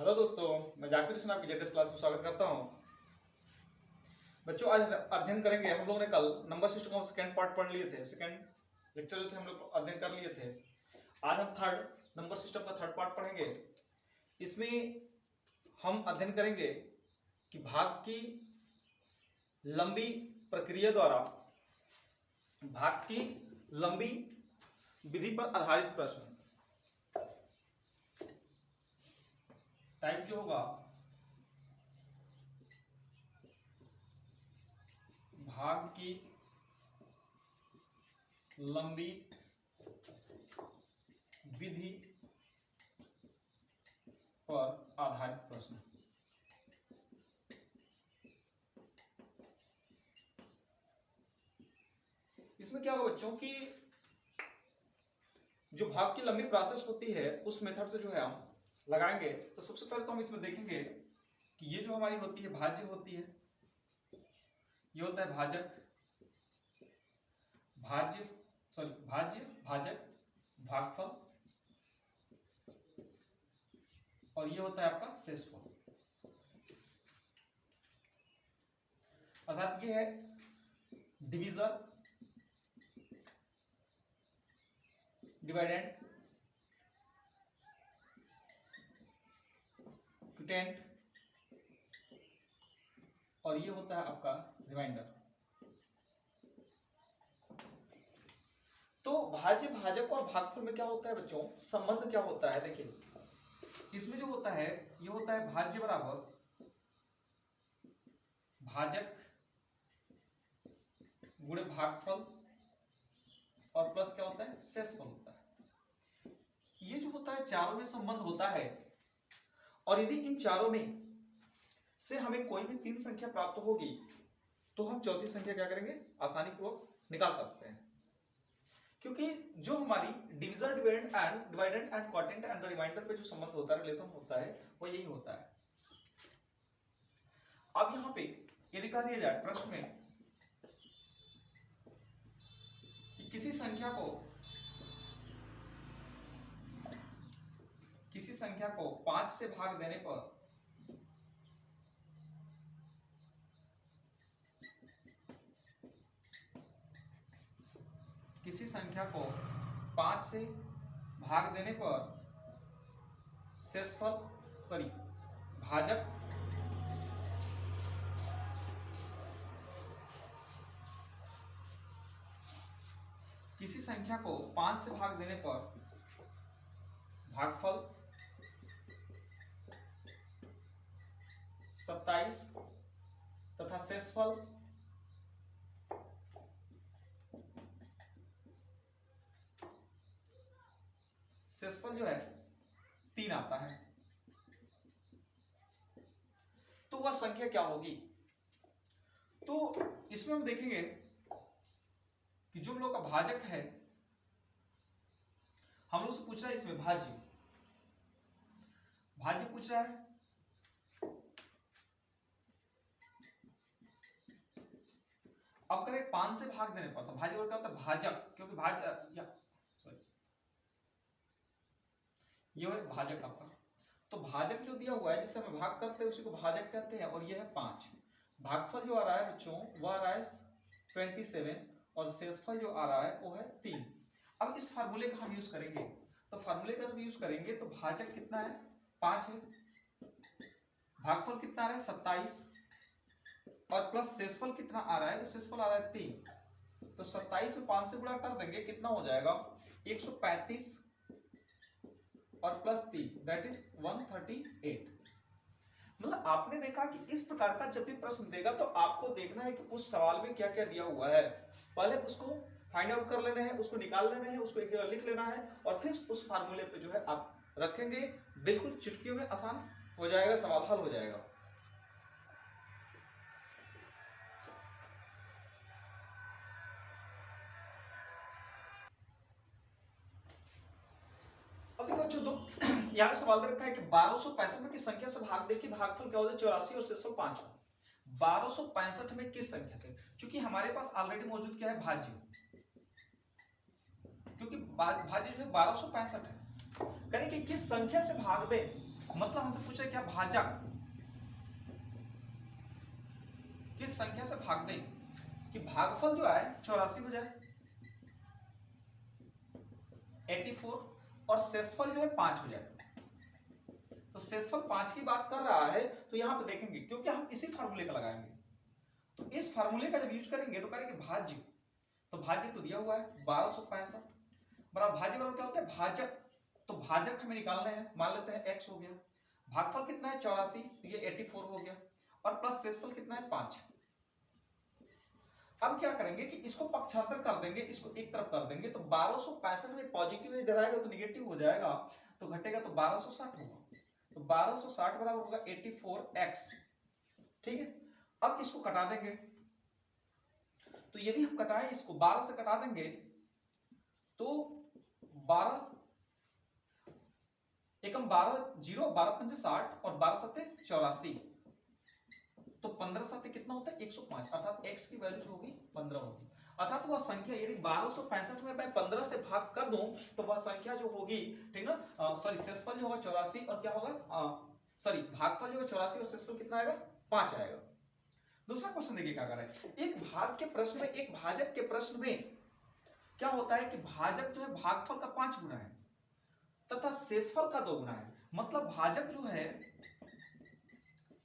Hello दोस्तों, मैं जाकिर हुसैन आपकी जेटेस क्लास में स्वागत करता हूं। बच्चों, आज अध्ययन करेंगे। हम लोगों ने कल नंबर सिस्टम का सेकंड पार्ट पढ़ लिए थे, सेकंड लेक्चर जो थे हम लोग अध्ययन कर लिए थे। आज हम थर्ड नंबर सिस्टम का थर्ड पार्ट पढ़ेंगे। इसमें हम अध्ययन करेंगे कि भाग की लंबी प्रक्रिया द्वारा भाग की लंबी विधि पर आधारित प्रश्न। टाइप जो होगा भाग की लंबी विधि पर आधारित प्रश्न। इसमें क्या होगा बच्चों कि जो भाग की लंबी प्रोसेस होती है उस मेथड से जो है हम लगाएंगे। तो सबसे पहले तो हम इसमें देखेंगे कि ये जो हमारी होती है भाज्य होती है, ये होता है भाजक, भाज्य भाजक, भागफल, और ये होता है आपका शेषफल। अर्थात ये है डिविजर, डिवाइडेंड, क्विटेंट, और ये होता है आपका रिमाइंडर। तो भाज्य, भाजक और भागफल में क्या होता है बच्चों, संबंध क्या होता है? देखिए, इसमें जो होता है ये होता है भाज्य बराबर भाजक गुणे भागफल और प्लस क्या होता है, शेषफल होता है। ये जो होता है चारों में संबंध होता है, और यदि इन चारों में से हमें कोई भी तीन संख्या प्राप्त होगी तो हम चौथी संख्या क्या करेंगे, आसानी पूर्वक निकाल सकते हैं। क्योंकि जो हमारी division, dividend and quotient and the remainder पे जो संबंध होता है, रिलेशन होता है, वो यही होता है। अब यहां पे यदि कह दिया जाए प्रश्न में कि किसी संख्या को 5 से भाग देने पर किसी संख्या को 5 से भाग देने पर शेषफल भाजक किसी संख्या को 5 से भाग देने पर भागफल 27 तथा शेषफल जो है 3 आता है, तो वह संख्या क्या होगी? तो इसमें हम देखेंगे कि जो हम लोग का भाजक है, हम लोग से पूछ रहा है इसमें भाज्य पूछ रहा है। अब करें 5 से भाग देने पर, तो भाज्य वर्ग का होता है भाजक, क्योंकि ये है भाजक आपका। तो भाजक जो दिया हुआ है जिससे हम भाग करते हैं उसी को भाजक कहते हैं, और ये है 5। भागफल जो आ रहा है बच्चों वह आ रहा है 27, और शेषफल जो आ रहा है वो है 3। अब इस फार्मूले का हम यूज करेंगे, तो फार्मूले का यूज करेंगे तो भाजक कितना है, 5 है, भागफल कितना आ रहा है 27, और प्लस शेषफल कितना आ रहा है, तो शेषफल आ रहा है 3। तो 27 में 5 से गुणा कर देंगे, कितना हो जाएगा 135 और प्लस 3 दैट इज 138। मतलब आपने देखा कि इस प्रकार का जब भी प्रश्न देगा तो आपको देखना है कि उस सवाल में क्या क्या दिया हुआ है, पहले उसको फाइंड आउट कर लेना है, उसको निकाल लेना है, उसको एक जगह लिख लेना है, और फिर उस फार्मूले पे जो है आप रखेंगे, बिल्कुल चुटकियों में आसान हो जाएगा, सवाल हल हो जाएगा। अब देखो बच्चों, दो यहाँ पे सवाल दे रखा है कि 1265 में किस संख्या से भाग दे कि भागफल क्या होता है 84 और शेषफल 5 हो। 1265 में किस संख्या से, क्योंकि हमारे पास ऑलरेडी मौजूद क्या है, भाज्य, क्योंकि भाज्य जो है 1265 है। करें कि किस संख्या से भाग दे, मतलब हमसे पूछे क्या भाजक किस संख्या से भाग दें कि भागफल जो है 84 हो जाए 84 और शेषफल जो है 5 हो जाए। तो शेषफल 5 की बात कर रहा है तो यहां पे देखेंगे क्योंकि हम इसी फार्मूले का लगाएंगे, तो इस फार्मूले का जब यूज करेंगे तो करेंगे भाज्य। तो भाज्य तो दिया हुआ है 1265 बराबर भाज्य बराबर क्या होता है भाजक। तो भाजक हमें निकालना है, मान लेते हैं x हो गया, भागफल कितना है 84 तो ये 84 हो गया और प्लस शेषफल कितना है 5। अब क्या करेंगे कि इसको पक्षांतर कर देंगे, इसको एक तरफ कर देंगे तो 1265 में पॉजिटिव इधर आएगा तो निगेटिव हो जाएगा तो घटेगा तो 1260 होगा। तो 1260 बराबर होगा 84x। ठीक है, अब इसको कटा देंगे तो यदि हम कटाएं इसको 12 से कटा देंगे तो 12 एकम 12 0 12 पंचे 60 और 12 सत्ते 84 तो 15 सत्ते कितना होता है 105 अर्थात x की वैल्यू जो होगी 15 होगी। अर्थात वह संख्या यदि 1265 में मैं 15 से भाग कर दूं तो वह संख्या जो होगी, ठीक ना, सॉरी शेषफल जो होगा 84 और क्या होगा सॉरी भागफल जो है 84 और शेषफल कितना आएगा 5 आएगा। दूसरा क्वेश्चन देखिए क्या कर रहा है, एक भाग के प्रश्न में, एक भाजक के प्रश्न में क्या होता है कि भाजक जो है भागफल का 5 गुना है तथा शेषफल का 2 गुना है। मतलब भाजक जो है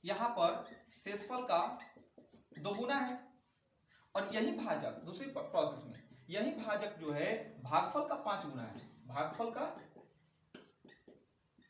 यहां पर शेषफल का 2 गुना है और यही भाजक दूसरी प्रोसेस में यही भाजक जो है भागफल का 5 गुना है, भागफल का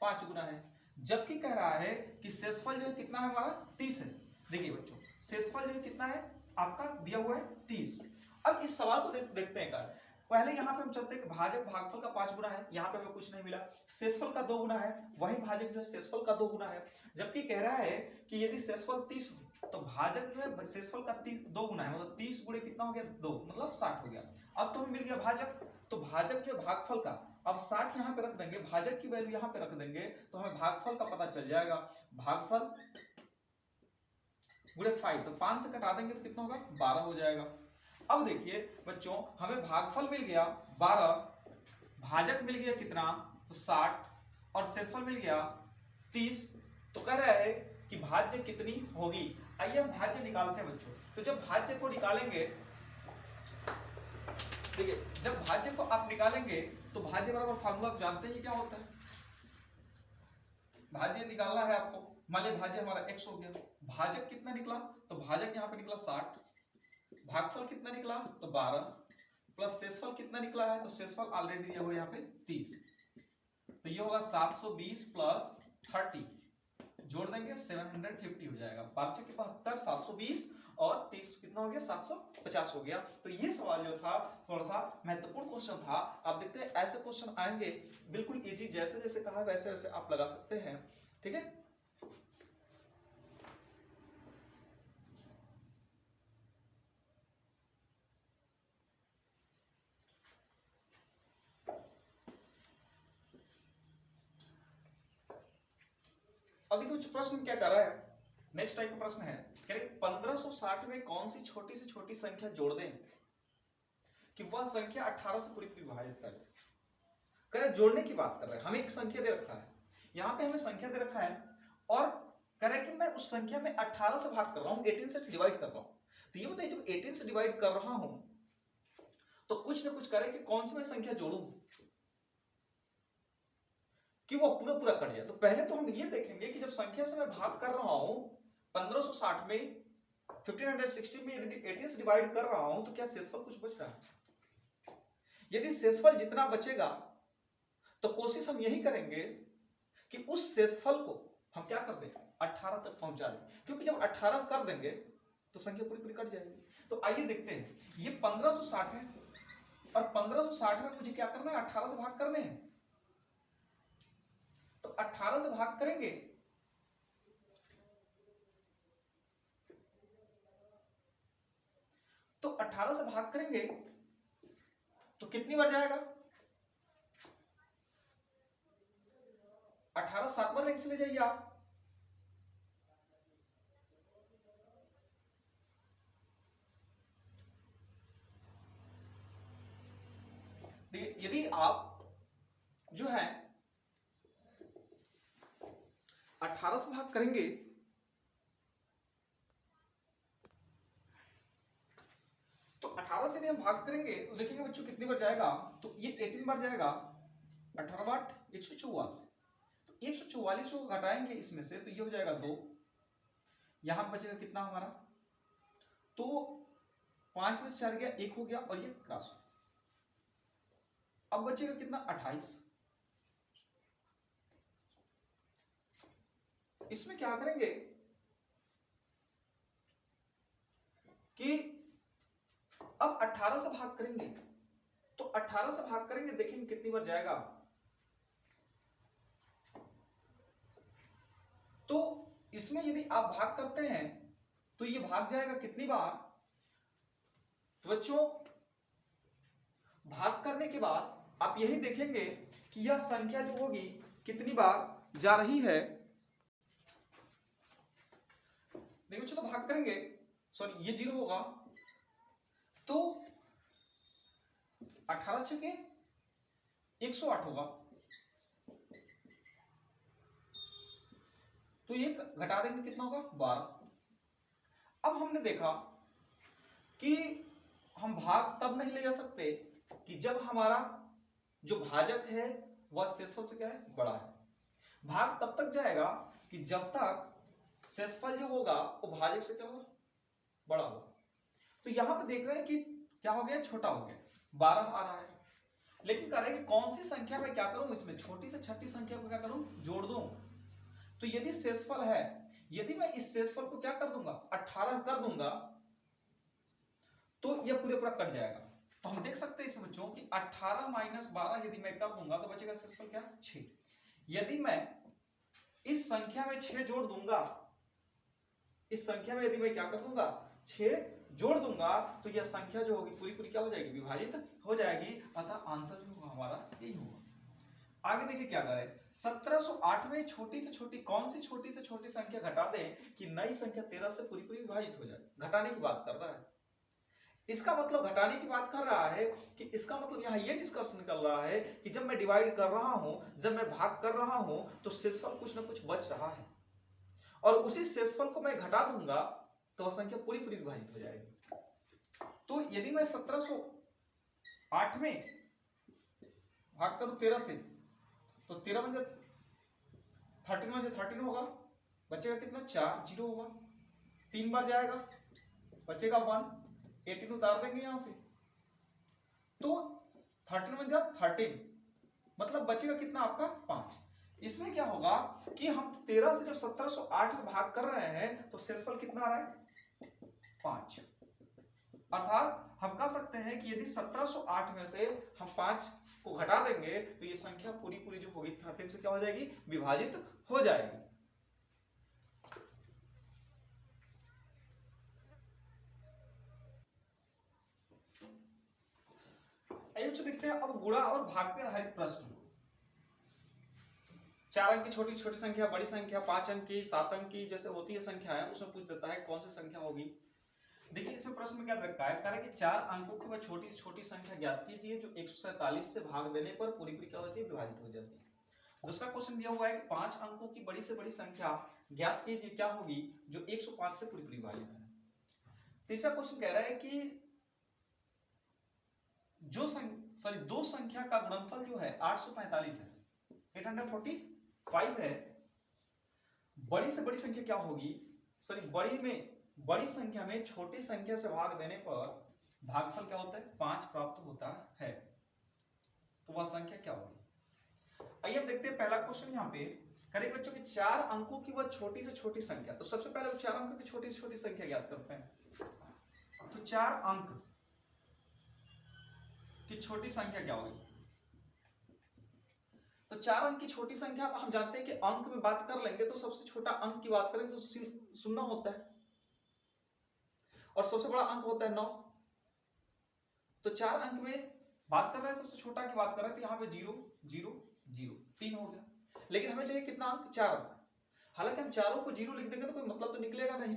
5 गुना है। जबकि कह रहा है कि शेषफल जो है कितना है हमारा 30 है। देखिए बच्चों शेषफल जो है कितना है आपका दिया हुआ है 30। अब इस सवाल को देखते हैं कर, पहले यहाँ पे हम चलते हैं कि भाजक भागफल का 5 गुना है, यहाँ पे हमें कुछ नहीं मिला, शेषफल का 2 गुना है, वही भाजक जो है शेषफल का 2 गुना है। जबकि कह रहा है कि यदि शेषफल 30 तो भाजक जो है शेषफल का 2 गुना है, मतलब 30 गुणे कितना हो गया 2 मतलब 60 हो गया। अब तो हमें मिल गया भाजक, तो भाजक जो है भागफल का, अब 60 यहाँ पे रख देंगे, भाजक की वैल्यू यहाँ पे रख देंगे तो हमें भागफल का पता चल जाएगा। भागफल गुणे 5 तो 5 से कटा देंगे तो कितना होगा 12 हो जाएगा। अब देखिए बच्चों हमें भागफल मिल गया 12, भाजक मिल गया कितना तो 60 और शेषफल मिल गया 30। तो कह रहा है कि भाज्य कितनी होगी। आइए हम भाज्य निकालते हैं बच्चों। तो जब भाज्य को निकालेंगे, देखिए जब भाज्य को आप निकालेंगे तो भाज्य बराबर फार्मूला आप जानते ही क्या होता है, भाज्य निकालना है आपको। मान लीजिए भाज्य हमारा x हो गया, भाजक कितना निकला तो भाजक यहाँ पे निकला 60, भागफल कितना निकला तो 12 प्लस शेषफल कितना निकला है तो शेषफल ऑलरेडी दिया हुआ यहाँ पे 30। तो ये होगा 720 प्लस 30 जोड़ देंगे 750 हो जाएगा। 5 के 72 720 और 30 कितना हो गया 750 हो गया। तो ये सवाल जो था थोड़ा सा महत्वपूर्ण क्वेश्चन था। आप देखते हैं ऐसे क्वेश्चन आएंगे बिल्कुल इजी, जैसे जैसे कहा वैसे वैसे आप लगा सकते हैं। ठीक है, अभी कुछ प्रश्न क्या कर रहा है, नेक्स्ट टाइप का प्रश्न है, कह रहे 1560 में कौन सी छोटी से छोटी संख्या जोड़ दें कि वह संख्या 18 से पूरी विभाजित करे। कह रहे जोड़ने की बात कर रहे हैं, हमें एक संख्या दे रखा है, यहाँ पे हमें संख्या दे रखा है और कह रहे कि मैं उस संख्या में 18 से भाग कर रहा हूँ, 18 से डिवाइड कर रहा हूँ। तो ये बताइए जब 18 से डिवाइड कर रहा हूं तो कुछ ना कुछ करे कि कौन सी मैं संख्या जोड़ूं कि वो पूरा पूरा कट जाए। तो पहले तो हम ये देखेंगे कि जब संख्या से मैं भाग कर रहा हूं 1560 में 1560 में यदि 18 से डिवाइड कर रहा हूं तो क्या शेषफल कुछ बच रहा है। यदि शेषफल जितना बचेगा तो कोशिश हम यही करेंगे कि उस शेषफल को हम क्या कर दें 18 तक पहुंचा दें, क्योंकि जब 18 कर देंगे तो संख्या पूरी पूरी कट जाएगी। तो आइए देखते हैं, ये 1560 है और 1560 में मुझे क्या करना है 18 से भाग करने हैं। तो 18 से भाग करेंगे तो 18 से भाग करेंगे तो कितनी बार जाएगा 18 7 बार लेके चले जाइए आप। यदि आप जो है 18 से भाग करेंगे तो 18 से यदि हम भाग करेंगे तो देखेंगे बच्चों कितनी बार जाएगा, तो ये 18 बार जाएगा, 18 बार 144, तो 144 को घटाएंगे इसमें से तो ये हो जाएगा 2, यहां बचेगा कितना हमारा, तो 5 में से 4 गया, 1 हो गया और ये क्रॉस हो, अब बचेगा कितना 28। इसमें क्या करेंगे कि अब 18 से भाग करेंगे, तो 18 से भाग करेंगे देखेंगे कितनी बार जाएगा, तो इसमें यदि आप भाग करते हैं तो ये भाग जाएगा कितनी बार, तो बच्चों भाग करने के बाद आप यही देखेंगे कि यह संख्या जो होगी कितनी बार जा रही है। देखिए बच्चों, तो भाग करेंगे, सॉरी ये 0 होगा, तो 18 छके 108 होगा, तो ये घटा देंगे कितना होगा 12। अब हमने देखा कि हम भाग तब नहीं ले जा सकते कि जब हमारा जो भाजक है वह शेषफल से क्या है, बड़ा है। भाग तब तक जाएगा कि जब तक शेषफल जो होगा वो भाजक से क्या हो, बड़ा हो। तो यहां पे देख रहे हैं कि क्या हो गया, छोटा हो गया, 12 आ रहा है, लेकिन कह रहे हैं कि कौन सी संख्या में क्या करूं, इसमें छोटी से छठी संख्या को क्या करूं, जोड़ दूं। तो यदि शेषफल है, यदि मैं इस शेषफल को क्या कर दूंगा 18 कर दूंगा तो यह पूरा कट जाएगा। तो हम देख सकते हैं इस बच्चों कि 18 माइनस 12 यदि मैं कर दूंगा तो बचेगा शेषफल क्या 6। यदि मैं इस संख्या में 6 जोड़ दूंगा, इस संख्या में यदि मैं क्या कर दूंगा 6 जोड़ दूंगा तो यह संख्या जो होगी पूरी पूरी क्या हो जाएगी, विभाजित हो जाएगी। अतः आंसर जो होगा हमारा यही होगा। आगे देखिए क्या करें, 1708 में छोटी से छोटी कौन सी छोटी से छोटी संख्या घटा दें कि नई संख्या 13 से पूरी पूरी विभाजित हो जाए। घटाने की बात कर रहा है, इसका मतलब घटाने की बात कर रहा है कि इसका मतलब यहां ये डिस्कशन निकल रहा है कि जब मैं डिवाइड कर रहा हूं, जब मैं भाग कर रहा हूं तो शेषफल कुछ ना कुछ बच रहा है और उसी शेषफल को मैं घटा दूंगा तो वह संख्या पूरी पूरी विभाजित हो जाएगी। तो यदि मैं 1708 में भाग करूं 13 से तो 13 बन जाए 13 होगा, बचेगा कितना 4, 0 होगा, 3 बार जाएगा, बचेगा 1, 18 उतार देंगे यहां से तो 13 बन जाए 13, मतलब बचेगा कितना आपका 5। इसमें क्या होगा कि हम 13 से जब 1708 में भाग कर रहे हैं तो शेषफल कितना आ रहा है 5। अर्थात हम कह सकते हैं कि यदि 1708 में से हम 5 को घटा देंगे तो ये संख्या पूरी पूरी जो होगी 13 से क्या हो जाएगी, विभाजित हो जाएगी। आइए बच्चों देखते हैं अब गुणा और भाग पे आधारित प्रश्न। 4 अंक की छोटी छोटी संख्या, बड़ी संख्या, 5 अंक की, 7 अंक की जैसे होती है संख्या है, उसमें पूछ देता है कौन सी संख्या होगी। देखिए इसमें प्रश्न में क्या रखा है, कह रहा है कि 4 अंकों की वह छोटी छोटी संख्या ज्ञात कीजिए जो 147 से भाग देने पर पूरी पूरी क्या होती है, विभाजित हो जाती है। दूसरा क्वेश्चन दिया हुआ है कि 5 अंकों की बड़ी से बड़ी संख्या ज्ञात कीजिए क्या होगी जो 105 से पूरी पूरी विभाजित है। तीसरा क्वेश्चन कह रहा है कि दो संख्या का गुणनफल जो है 845 है, 845 है। बड़ी से बड़ी संख्या क्या होगी, बड़ी संख्या में छोटी संख्या से भाग देने पर भागफल क्या होता है 5 प्राप्त होता है, तो वह संख्या क्या होगी। आइए अब देखते हैं पहला क्वेश्चन यहाँ पे करें बच्चों की 4 अंकों की वह छोटी से छोटी संख्या। तो सबसे पहले तो 4 अंकों की छोटी से छोटी संख्या ज्ञात करते हैं। तो 4 अंक की छोटी संख्या क्या होगी, तो 4 अंक की छोटी संख्या हम जानते हैं कि अंक में बात कर लेंगे तो सबसे छोटा अंक की बात करेंगे तो 0 होता है और सबसे बड़ा अंक होता है 9। तो 4 अंक में बात कर रहे हैं, सबसे छोटा की बात कर रहे हैं तो यहाँ पे 0 0 0 3 हो गया, लेकिन हमें चाहिए कितना अंक 4 अंक। हालांकि हम चारों को 0 लिख देंगे तो कोई मतलब तो निकलेगा नहीं,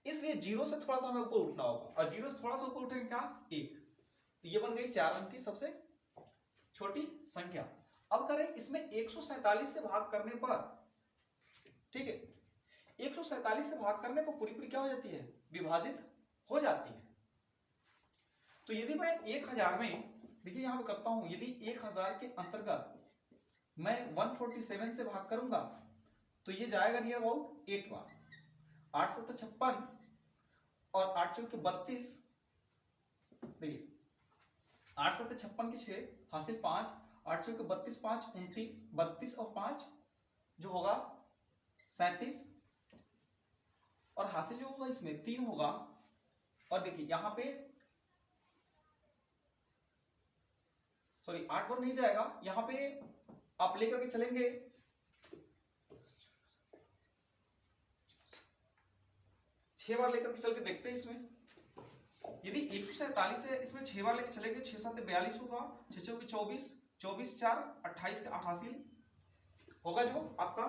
इसलिए 0 से थोड़ा सा हमें ऊपर उठना होगा और 0 से थोड़ा सा ऊपर उठेंगे क्या 1, तो ये बन गई 4 अंक की सबसे छोटी संख्या। अब करें इसमें 147 से भाग करने पर ठीक है, 147 से भाग करने पर पूरी पूरी क्या हो जाती है, विभाजित हो जाती है। तो यदि मैं 1000 में, देखिए यहां पे करता हूं, यदि 1000 के अंतर्गत मैं 147 से भाग करूंगा तो ये जाएगा नियर अबाउट 8 बार, 8 7 56 और 8 चौके 32, देखिए 8 7 56 के 6 हासिल 5, 8 चौके 32, 5 29, 32 और 5 जो होगा 37 और हासिल जो होगा इसमें 3 होगा। और देखिए यहां पे सॉरी 8 बार नहीं जाएगा, यहां पे आप लेकर के चलेंगे 6 बार लेकर के चल के देखते हैं इसमें। यदि 147 है, इसमें 6 बार लेकर चलेंगे, 6 7 42 होगा, 6 6 24, 24 4 28 के 8 हासिल होगा जो आपका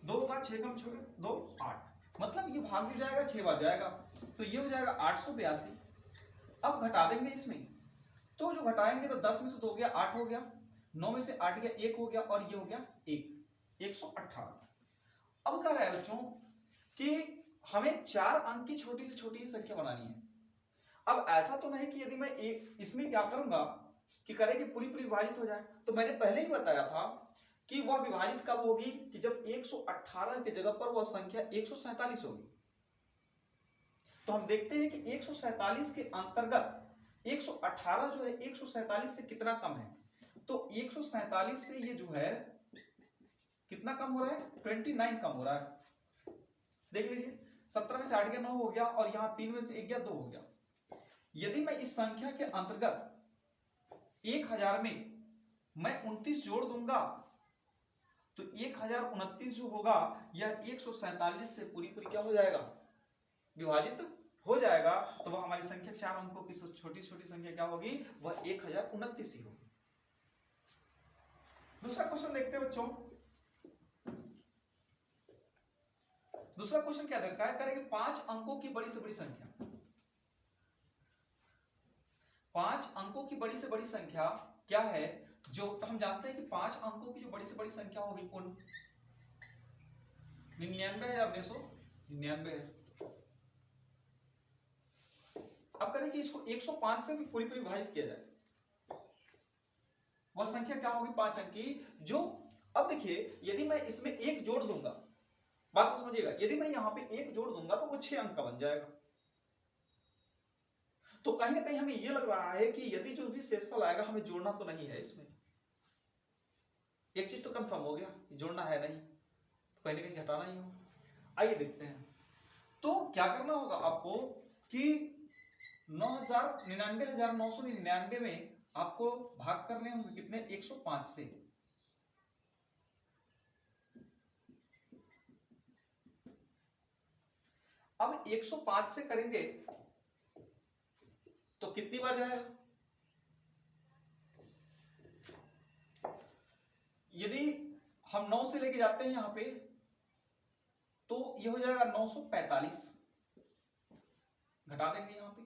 2 होगा, 6 कम 6 2 8, मतलब ये भाग भी जाएगा, 6 बार जाएगा, तो ये हो जाएगा 882। अब घटा देंगे इसमें, तो जो घटाएंगे तो 10 में से 2 गया 8 हो गया, 9 में से 8 गया 1 हो गया और ये हो गया 118। अब कह रहा है बच्चों कि हमें 4 अंक की छोटी से छोटी संख्या बनानी है। अब ऐसा तो नहीं कि यदि मैं इसमें क्या करूंगा कि करे कि पूरी पूरी विभाजित हो जाए, तो मैंने पहले ही बताया था कि वह विभाजित कब होगी कि जब 118 की जगह पर वह संख्या 147 होगी। तो हम देखते हैं कि 147 के अंतर्गत 118 जो है 147 से कितना कम है, तो 147 से ये जो है कितना कम हो रहा है, 29 कम हो रहा है। देख लीजिए 17 में से 8 गया 9 हो गया और यहां 3 में से 1 गया 2 हो गया। यदि मैं इस संख्या के अंतर्गत 1000 में मैं 29 जोड़ दूंगा तो 1029 जो होगा यह 147 से पूरी पूरी क्या हो जाएगा, विभाजित हो जाएगा। तो वह हमारी संख्या 4 अंकों की छोटी छोटी संख्या क्या होगी, वह 1029 ही होगी। दूसरा क्वेश्चन देखते हैं बच्चों। दूसरा क्वेश्चन क्या दरकार है, करेंगे 5 अंकों की बड़ी से बड़ी संख्या। 5 अंकों की बड़ी से बड़ी संख्या क्या है, जो तो हम जानते हैं कि 5 अंकों की जो बड़ी से बड़ी संख्या होगी कुल 99,999 है। अब करें कि इसको 105 से भी पूरी पूरी विभाजित किया जाए, वह संख्या क्या होगी 5 अंक की जो, अब देखिए यदि मैं इसमें 1 जोड़ दूंगा, बात को समझिएगा, यदि मैं यहां पे 1 जोड़ दूंगा तो वो 6 अंक का बन जाएगा। तो कहीं ना कहीं हमें यह लग रहा है कि यदि जो भी शेषफल आएगा हमें जोड़ना तो नहीं है इसमें। एक चीज तो कंफर्म हो गया, जोड़ना है नहीं, तो कहीं ना कहीं घटाना ही हो। आइए देखते हैं, तो क्या करना होगा आपको कि 99,999 में आपको भाग करने होंगे कितने, 105 से। अब 105 से करेंगे तो कितनी बार जाएगा, यदि हम 9 से लेके जाते हैं यहां पे तो ये हो जाएगा 945, घटा देंगे यहां पे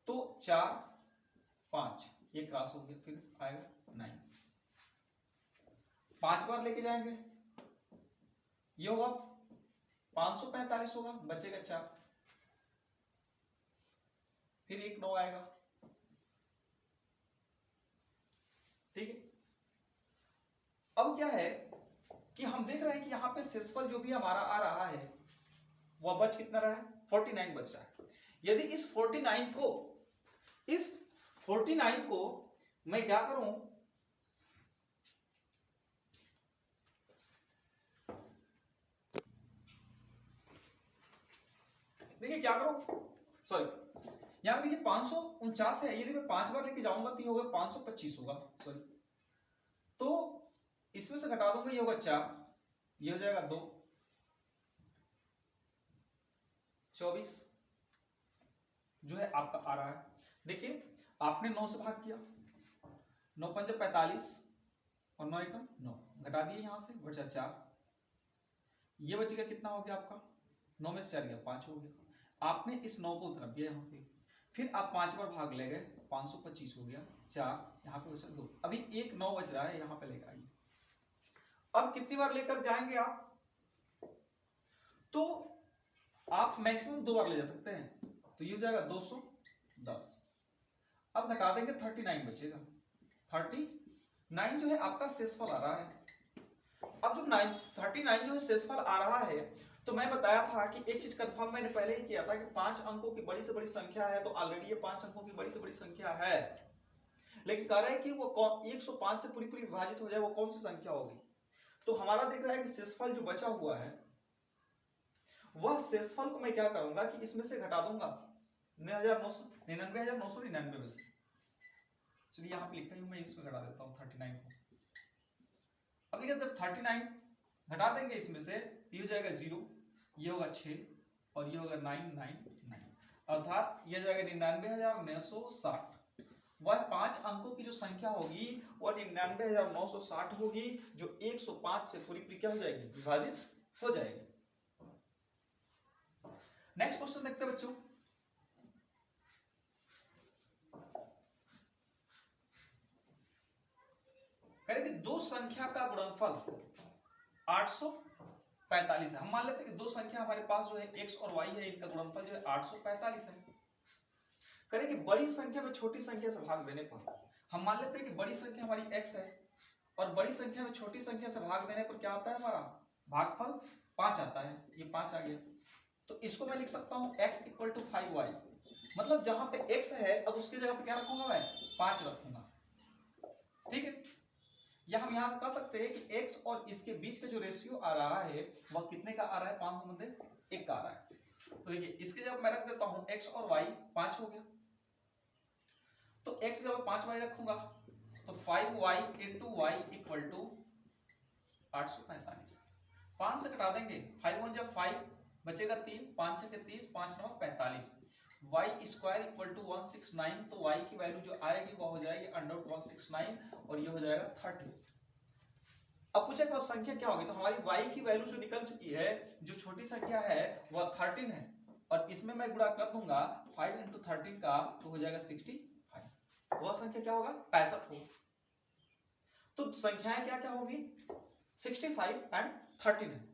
तो 4 5 ये क्रॉस हो गया, फिर आएगा 9, 5 बार लेके जाएंगे ये होगा 545 होगा, बचेगा 4, फिर एक 9 आएगा, ठीक है। अब क्या है कि हम देख रहे हैं कि यहां पे शेषफल जो भी हमारा आ रहा है वह बच कितना रहा है, 49 बच रहा है। यदि इस 49 को मैं क्या करूं, देखिए क्या करूं, सॉरी यहां पे देखिए 549 है, यदि मैं 5 बार लेके जाऊंगा तो ये होगा 525 होगा, सॉरी, तो इसमें से घटा दूंगा ये होगा 4, ये हो जाएगा 2 24 जो है आपका आ रहा है। देखिए आपने 9 से भाग किया, 9 पंजे 45 और 9 एकम 9, घटा दिए यहां से, बचा 4, ये बचेगा कितना हो गया आपका, 9 में से 4 गया 5 हो गया। आपने इस 9 को उतार दिया यहाँ पे, फिर आप 5 बार भाग ले गए, 525 हो गया, 4 यहाँ पे बचा 2, अभी एक 9 बच रहा है यहाँ पे लेकर आइए। अब कितनी बार लेकर जाएंगे आप, तो आप मैक्सिमम 2 बार ले जा सकते हैं, तो ये हो जाएगा 210। अब घटा देंगे 39 बचेगा। 39 जो है आपका शेषफल आ रहा है। अब जब 39 जो है शेषफल आ रहा है, तो मैं बताया था कि एक चीज कंफर्म मैंने पहले ही किया था कि 5 अंकों की बड़ी से बड़ी संख्या है, तो ऑलरेडी ये 5 अंकों की बड़ी से बड़ी संख्या है, लेकिन कह रहा है कि वो 105 से पूरी पूरी विभाजित हो जाए, वो कौन सी संख्या होगी। तो हमारा देख रहा है कि शेषफल जो बचा हुआ है, वह शेषफल को मैं क्या करूंगा कि इसमें से घटा दूंगा 99,999 में से। चलिए यहाँ पे लिखता हूं, मैं इसमें घटा देता हूँ 39 को। अब देखिए जब 39 घटा देंगे इसमें से, ये हो जाएगा 0, ये होगा 6 और ये होगा 999, अर्थात ये हो जाएगा 99,960। वह 5 अंकों की जो संख्या होगी वह 99,960 होगी, जो 105 से पूरी पूरी क्या हो जाएगी, विभाजित हो जाएगी। नेक्स्ट क्वेश्चन देखते हैं बच्चों। करेंगे दो संख्या का गुणनफल 845 है। हम मान लेते हैं कि दो संख्या हमारे पास जो है x और y है, इनका गुणनफल जो है 845 है। करेंगे बड़ी संख्या में छोटी संख्या से भाग देने पर, हम मान लेते हैं कि बड़ी संख्या हमारी x है और बड़ी संख्या में छोटी संख्या से भाग देने पर क्या आता है, हमारा भागफल 5 आता है। ये 5 आ गया, तो इसको मैं लिख सकता हूं x = 5y। मतलब जहां पे x है, अब उसकी जगह पे क्या रखूंगा, मैं 5 रखूंगा। ठीक है, या हम यहां से कह सकते हैं कि x और इसके बीच का जो रेशियो आ रहा है वह कितने का आ रहा है, 5 से मध्य 1 का आ रहा है। तो देखिए इसके जब मैं रख देता हूं x और y, 5 हो गया, तो x जब 5y रखूंगा तो 5y × y = 845। 5 से घटा देंगे, 5 1 जब 5 बचेगा 3, 5 6 के 30, 5 9 45। y² = 169, तो y की वैल्यू जो आएगी वह हो जाएगी √169 और ये हो जाएगा 30। अब पूछे कि वह संख्या क्या होगी, तो हमारी y की वैल्यू जो निकल चुकी है, जो छोटी संख्या है वह 13 है, और इसमें मैं गुणा कर दूंगा 5 × 13 का, तो हो जाएगा 65। वह संख्या क्या होगा, 65 होगा। तो संख्याएं क्या क्या होगी, 65 एंड 13 है।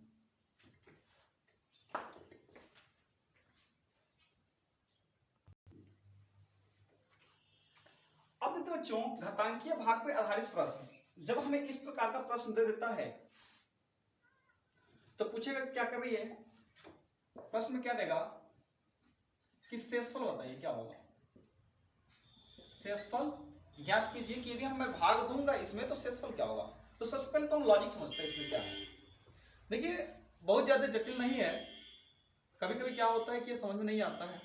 अब देखते बच्चों, घातांकीय भाग पर आधारित प्रश्न जब हमें इस प्रकार का प्रश्न दे देता है, तो पूछेगा क्या कर रही है, प्रश्न में क्या देगा कि शेषफल बताइए क्या होगा। शेषफल ज्ञात कीजिए कि यदि हम मैं भाग दूंगा इसमें तो शेषफल क्या होगा। तो सबसे पहले तो हम लॉजिक समझते हैं इसमें क्या है। देखिए बहुत ज्यादा जटिल नहीं है, कभी कभी क्या होता है कि समझ में नहीं आता है,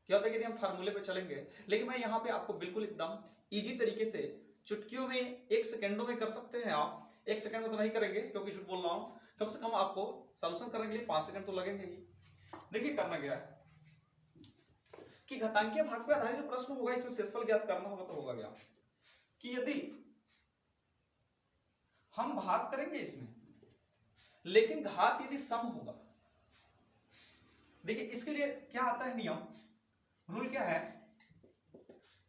क्या होता है कि हम फार्मूले पे चलेंगे, लेकिन मैं यहाँ पे आपको बिल्कुल एकदम इजी तरीके से चुटकियों में 1 सेकंडों में कर सकते हैं आप। 1 सेकंड में तो नहीं करेंगे क्योंकि झूठ बोल रहा हूं, कम से कम आपको सॉल्यूशन करने के लिए 5 सेकंड तो लगेंगे ही। देखिए करना क्या है कि घातांकीय भाग पे आधारित जो प्रश्न होगा इसमें शेषफल ज्ञात करना होगा, तो होगा क्या कि यदि हम भाग करेंगे इसमें लेकिन घात यदि सम होगा, देखिए इसके लिए क्या आता है नियम, रूल क्या है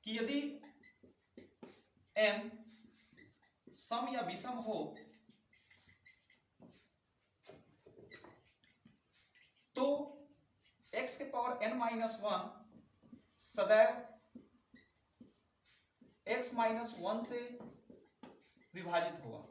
कि यदि m सम या विषम हो तो x के पावर n-1 सदैव x-1 से विभाजित होगा।